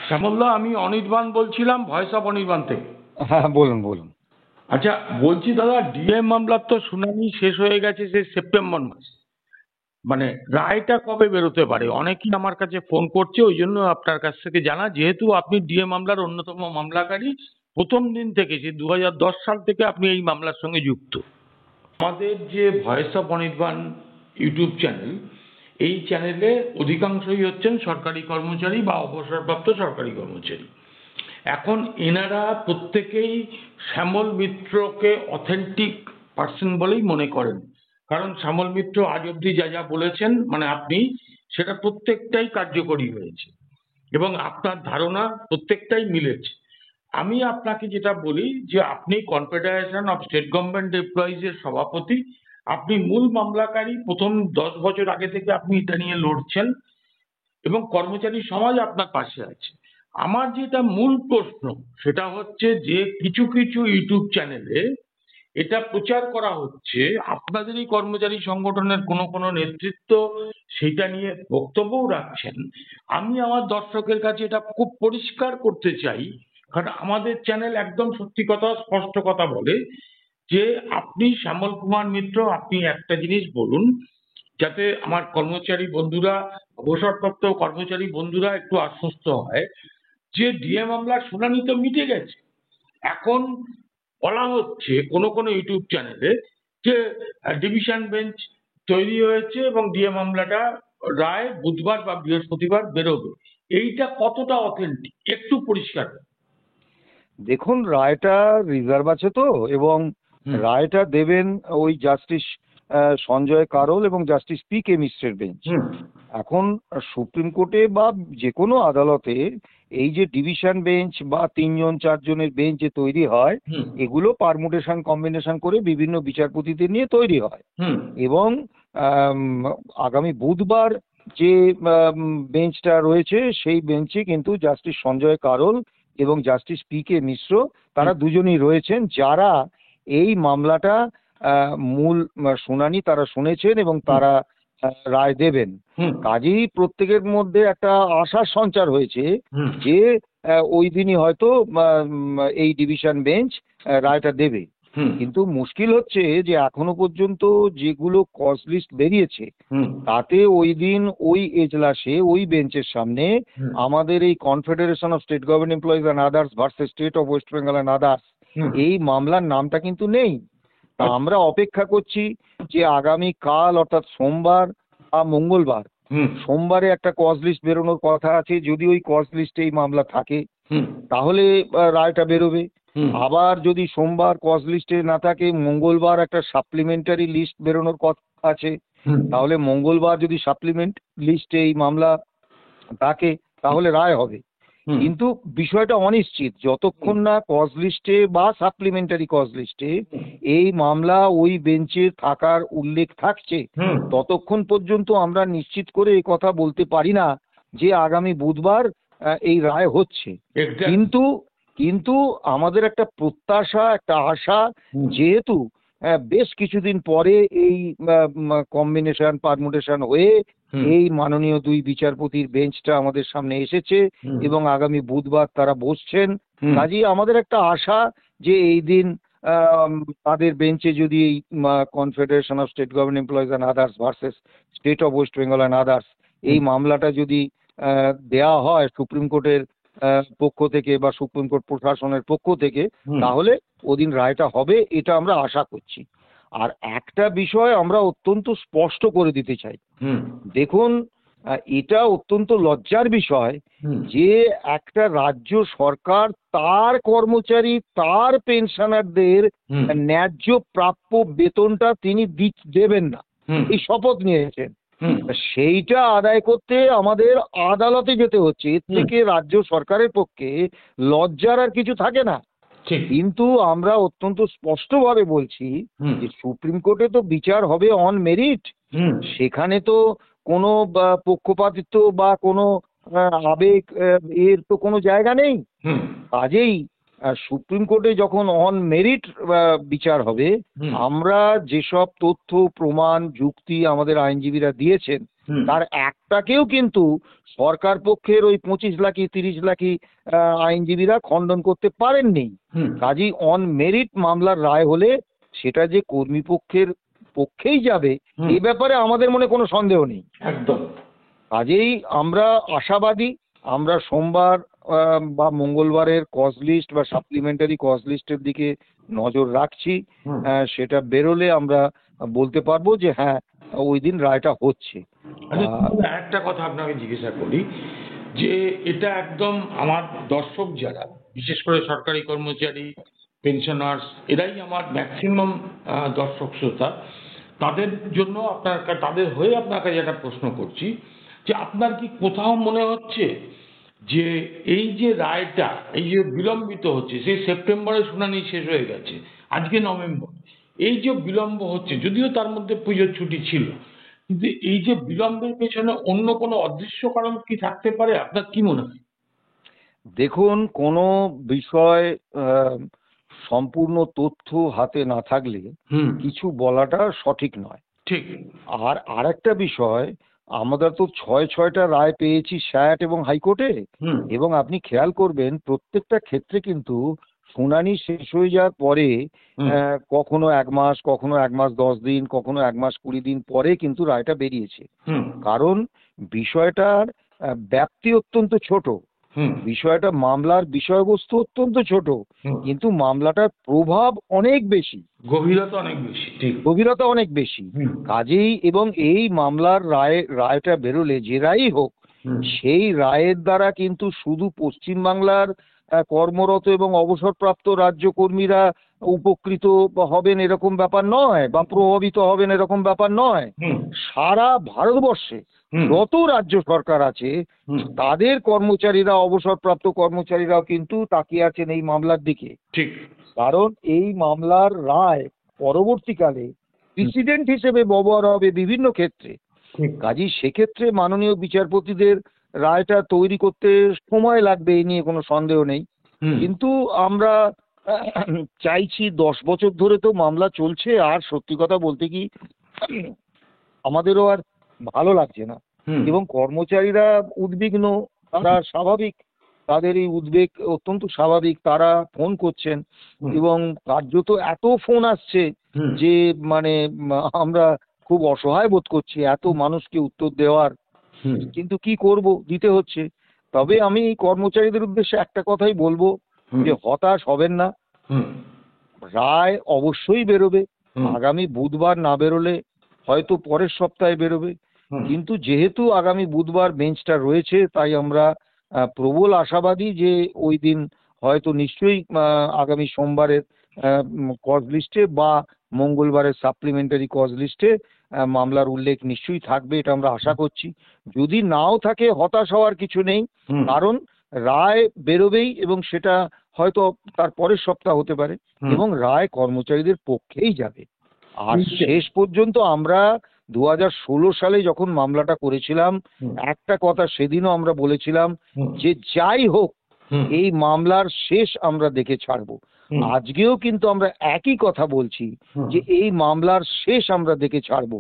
শ্যামলদা, আমি অনির্বাণ বলছিলাম, voice of Anirban থেকে। হ্যাঁ, বলুন বলুন। আচ্ছা, বলছি দাদা, ডিএ মামলার তো শুনানি শেষ হয়ে গেছে সে সেপ্টেম্বর মাসে। মানে রায়টা কবে বেরোতে পারে? অনেকেই আমার কাছে ফোন করছে, ওই জন্য আপনার কাছ থেকে জানা, যেহেতু আপনি ডিএ মামলার অন্যতম মামলাকারী, প্রথম দিন থেকে, সে 2010 সাল থেকে আপনি এই মামলার সঙ্গে যুক্ত। আমাদের যে voice of Anirban YouTube channel, এই চ্যানেলে অধিকাংশই হচ্ছেন সরকারি কর্মচারী বা অবসরপ্রাপ্ত সরকারি কর্মচারী। এখন এনারা প্রত্যেকেই শ্যামল মিত্রকে অথেন্টিক পার্সন বলেই মনে করেন, কারণ শ্যামল মিত্র আজ অবধি যা যা বলেছেন, মানে আপনি, সেটা প্রত্যেকটাই কার্যকরী হয়েছে এবং আপনার ধারণা প্রত্যেকটাই মিলেছে। আমি আপনাকে যেটা বলি যে আপনি কনফেডারেশন অফ স্টেট গভর্নমেন্ট এমপ্লয়িজের সভাপতি, আপনি মূল মামলাকারী, প্রথম 10 বছর আগে থেকে আপনি এটা নিয়ে লড়ছেন এবং কর্মচারী সমাজ আপনার পাশে আছে। আমার যেটা মূল প্রশ্ন, সেটা হচ্ছে যে কিছু কিছু ইউটিউব চ্যানেলে এটা প্রচার করা হচ্ছে, আপনাদেরই কর্মচারী সংগঠনের কোনো কোনো নেতৃত্ব সেটা নিয়ে বক্তব্যও রাখছেন। আমি আমার দর্শকের কাছে এটা খুব পরিষ্কার করতে চাই, কারণ আমাদের চ্যানেল একদম সত্যি কথা, স্পষ্ট কথা বলে যে আপনি শ্যামল কুমার মিত্র, আপনি একটা জিনিস বলুন যাতে আমার কর্মচারী বন্ধুরা, অবসরপ্রাপ্ত কর্মচারী বন্ধুরা একটু আশ্বস্ত হয় যে ডিএ মামলার শুনানি তো মিটে গেছে। এখন বলা হচ্ছে কোনো কোনো ইউটিউব চ্যানেলে যে ডিভিশন বেঞ্চ তৈরি হয়েছে এবং ডিএ মামলাটা রায় বুধবার বা বৃহস্পতিবার বেরোবে। এইটা কতটা অথেন্টিক একটু পরিষ্কার? দেখুন, রায়টা রিজার্ভ আছে তো, এবং হুম রায়টা দেবেন ওই জাস্টিস সঞ্জয় কারোল এবং জাস্টিস পি কে মিশ্রের বেঞ্চ। হুম এখন সুপ্রিম কোর্টে বা যে কোনো আদালতে এই যে ডিভিশন বেঞ্চ বা 3-4 জনের বেঞ্চ যে তৈরি হয়, হুম এগুলো পারমুটেশন কম্বিনেশন করে বিভিন্ন বিচারপতিদের নিয়ে তৈরি হয়। হুম এবং আম, আগামী বুধবার যে বেঞ্চটা রয়েছে, সেই বেঞ্চে কিন্তু জাস্টিস সঞ্জয় কারোল এবং জাস্টিস পি কে মিশ্র, তারা দুজনই রয়েছেন, যারা এই মামলাটা মূল শুনানি তারা শুনেছেন এবং তারা রায় দেবেন। হুম কাজেই প্রত্যেকের মধ্যে একটা আশার সঞ্চার হয়েছে হুম যে ওই দিনই হয়তো এই ডিভিশন বেঞ্চ রায়টা দেবে। হুম কিন্তু মুশকিল হচ্ছে যে এখনো পর্যন্ত যেগুলো কজ লিস্ট বেরিয়েছে, হুম তাতে ওই দিন ওই এজলাসে ওই বেঞ্চের সামনে হুম আমাদের এই confederation of state government employees and others versus state of West Bengal and others, হুম এই মামলার নামটা কিন্তু নেই। তা আমরা অপেক্ষা করছি যে আগামী কাল, অর্থাৎ সোমবার বা মঙ্গলবার, হুম সোমবারে একটা কজ লিস্ট বেরোনোর কথা আছে। যদি ওই কজ লিস্টে এই মামলা থাকে, হুম তাহলে রায়টা বেরোবে। হুম আবার যদি সোমবার কজ লিস্টে না থাকে, মঙ্গলবার একটা সাপ্লিমেন্টারি লিস্ট বেরোনোর কথা আছে। হুম তাহলে মঙ্গলবার যদি সাপ্লিমেন্ট লিস্টে এই মামলা থাকে, তাহলে রায় হবে। হুম কিন্তু বিষয়টা অনিশ্চিত। যতক্ষণ না কজ লিস্টে বা সাপ্লিমেন্টারি কজ লিস্টে এই মামলা ওই বেঞ্চে থাকার উল্লেখ থাকছে, হুম ততক্ষণ পর্যন্ত আমরা নিশ্চিত করে এই কথা বলতে পারি না যে আগামী বুধবার এই রায় হচ্ছে। Exactly. কিন্তু কিন্তু আমাদের একটা প্রত্যাশা, একটা আশা, হুম যেহেতু বেশ কিছুদিন পরে এই কম্বিনেশন পারমুটেশন হয়ে হুম এই মাননীয় দুই বিচারপতির বেঞ্চটা আমাদের সামনে এসেছে হুম এবং আগামী বুধবার তারা বসছেন। হুম কাজেই আমাদের একটা আশা যে এই দিন আম, তাদের বেঞ্চে যদি এই confederation of state government employees and others versus state of West Bengal and others, এই মামলাটা যদি দেয়া হয় সুপ্রিম কোর্টের পক্ষ থেকে বা সুপ্রিম কোর্ট প্রশাসনের পক্ষ থেকে, হুম তাহলে ওদিন রায়টা হবে, এটা আমরা আশা করছি। আর একটা বিষয় আমরা অত্যন্ত স্পষ্ট করে দিতে চাই। হুম দেখুন, এটা অত্যন্ত লজ্জার বিষয় হুম যে একটা রাজ্য সরকার তার কর্মচারী, তার পেনশনারদের হুম ন্যায্য প্রাপ্য বেতনটা তিনি দেবেন না, হুম এই শপথ নিয়েছেন। হুম তা সেইটা আদায় করতে আমাদের আদালতে যেতে হচ্ছে। এর হুম থেকে রাজ্য সরকারের পক্ষে লজ্জার আর কিছু থাকে না। ঠিক। কিন্তু আমরা অত্যন্ত স্পষ্টভাবে বলছি হুম যে সুপ্রিম কোর্টে তো বিচার হবে অন মেরিট। হুম সেখানে তো কোনো পক্ষপাতিত্ব বা কোনো আবেগ, এর তো কোনো জায়গা নেই। হুম কাজেই সুপ্রিম কোর্টে যখন অন মেরিট বিচার হবে, হুম আমরা যেসব তথ্য প্রমাণ যুক্তি আমাদের আইনজীবীরা দিয়েছেন, হুম। তার একটাকেও কিন্তু সরকার পক্ষের ওই 25 লাখি 30 লাখি আইনজীবীরা খণ্ডন করতে পারেননি। হুম। কাজেই অন মেরিট মামলার রায় হলে সেটা যে কর্মী পক্ষের পক্ষেই যাবে হুম। এই ব্যাপারে আমাদের মনে কোনো সন্দেহ নেই। একদম। কাজেই আমরা আশাবাদী, আমরা সোমবার বা মঙ্গলবারের কজ লিস্ট বা সাপ্লিমেন্টারি কজ লিস্টের দিকে নজর রাখছি। হুম। সেটা বেরোলে আমরা বলতে পারবো যে হ্যাঁ ওই দিন রায়টা হচ্ছে। আচ্ছা, আহ, তাহলে একটা কথা আপনাকে জিজ্ঞাসা করি যে এটা একদম আমার দর্শক যারা, বিশেষ করে সরকারি কর্মচারী, পেনশনার্স, এরাই আমার ম্যাক্সিমাম দর্শক শ্রোতা। তাদের জন্য তাদের হয়ে আপনার কাছে একটা প্রশ্ন করছি যে আপনার কি কোথাও মনে হচ্ছে যে এই যে রায়টা এই যে বিলম্বিত হচ্ছে, সেই সেপ্টেম্বরে শুনানি শেষ হয়ে গেছে, আজকে নভেম্বর, এই যে বিলম্ব হচ্ছে, যদিও তার মধ্যে পুজোর ছুটি ছিল, কিন্তু এই যে বিলম্বের পেছনে অন্য কোনো অদৃশ্য কারণ কি থাকতে পারে? আপনার কি মনে হয়? দেখুন কোনো বিষয় আহ, সম্পূর্ণ তথ্য হাতে না থাকলে হুম। কিছু বলাটা সঠিক নয়। ঠিক। আর আরেকটা বিষয়, আমরা তো ছয়টা রায় পেয়েছি স্যাট এবং হাইকোর্টে, হুম। এবং আপনি খেয়াল করবেন প্রত্যেকটা ক্ষেত্রে কিন্তু শুনানি শেষ হয়ে যাওয়ার পরে হুম। কখনো 1 মাস, কখনো 1 মাস 10 দিন, কখনো 1 মাস 20 দিন পরে কিন্তু রায়টা বেরিয়েছে। হুম। কারণ বিষয়টার ব্যাপ্তি অত্যন্ত ছোট, হুম। বিষয়টা মামলার বিষয়বস্তু অত্যন্ত ছোট, হুম। কিন্তু মামলাটার প্রভাব অনেক বেশি, গভীরতা অনেক বেশি। ঠিক। গভীরতা অনেক বেশি। হুম। কাজেই এবং এই মামলার রায়টা বেরোলে যে রায়ই হোক, হুম। সেই রায়ের দ্বারা কিন্তু শুধু পশ্চিমবাংলার কর্মরত এবং অবসরপ্রাপ্ত রাজ্য কর্মীরা উপকৃত হবেন এরকম ব্যাপার নয়, বা প্রভাবিত হবেন এরকম ব্যাপার নয়। হুম। সারা ভারতবর্ষে হুম। যত রাজ্য সরকার আছে হুম। তাদের কর্মচারীরা, অবসরপ্রাপ্ত কর্মচারীরাও কিন্তু তাকিয়ে আছেন এই মামলার দিকে। ঠিক। কারণ এই মামলার রায় পরবর্তীকালে প্রেসিডেন্ট হিসেবে ব্যবহার হবে বিভিন্ন ক্ষেত্রে। ঠিক। কাজেই সেক্ষেত্রে মাননীয় বিচারপতিদের রায়টা তৈরি করতে সময় লাগবে, এই নিয়ে কোনো সন্দেহ নেই। হুম। কিন্তু আমরা চাইছি, 10 বছর ধরে তো মামলা চলছে, আর সত্যি কথা বলতে কি আমাদেরও আর ভালো লাগছে না। হুম। এবং কর্মচারীরা উদ্বিগ্ন, তারা স্বাভাবিক, তাদের এই উদ্বেগ অত্যন্ত স্বাভাবিক। তারা ফোন করছেন হুম। এবং কার্যত এত ফোন আসছে হুম। যে মানে আমরা খুব অসহায় বোধ করছি এত মানুষকে উত্তর দেওয়ার। হুম। কিন্তু কি করব, দিতে হচ্ছে। তবে আমি এই কর্মচারীদের উদ্দেশ্যে একটা কথাই বলবো, হুম। যে হতাশ হবেন না। হুম। রায় অবশ্যই বেরোবে। হুম। আগামী বুধবার না বেরোলে হয়তো পরের সপ্তাহে বেরোবে। হুম। কিন্তু যেহেতু আগামী বুধবার বেঞ্চটা রয়েছে, তাই আমরা প্রবল আশাবাদী যে ওই দিন হয়তো নিশ্চয়ই আগামী সোমবারের কজ লিস্টে বা মঙ্গলবারের সাপ্লিমেন্টারি কজ লিস্টে মামলার উল্লেখ নিশ্চয়ই থাকবে, এটা আমরা আশা করছি। যদি নাও থাকে হতাশ হওয়ার কিছু নেই, হুম। কারণ রায় বেরোবেই, এবং সেটা হয়তো তার পরের সপ্তাহ হতে পারে, হুম। এবং রায় কর্মচারীদের পক্ষেই যাবে। আর নিশ্চয়ই। শেষ পর্যন্ত আমরা 2016 সালে যখন মামলাটা করেছিলাম, হুম। একটা কথা সেদিনও আমরা বলেছিলাম হুম। যে যাই হোক হুম। এই মামলার শেষ আমরা দেখে ছাড়বো। হুম। আজকেও কিন্তু আমরা একই কথা বলছি হুম। যে এই মামলার শেষ আমরা দেখে ছাড়বো।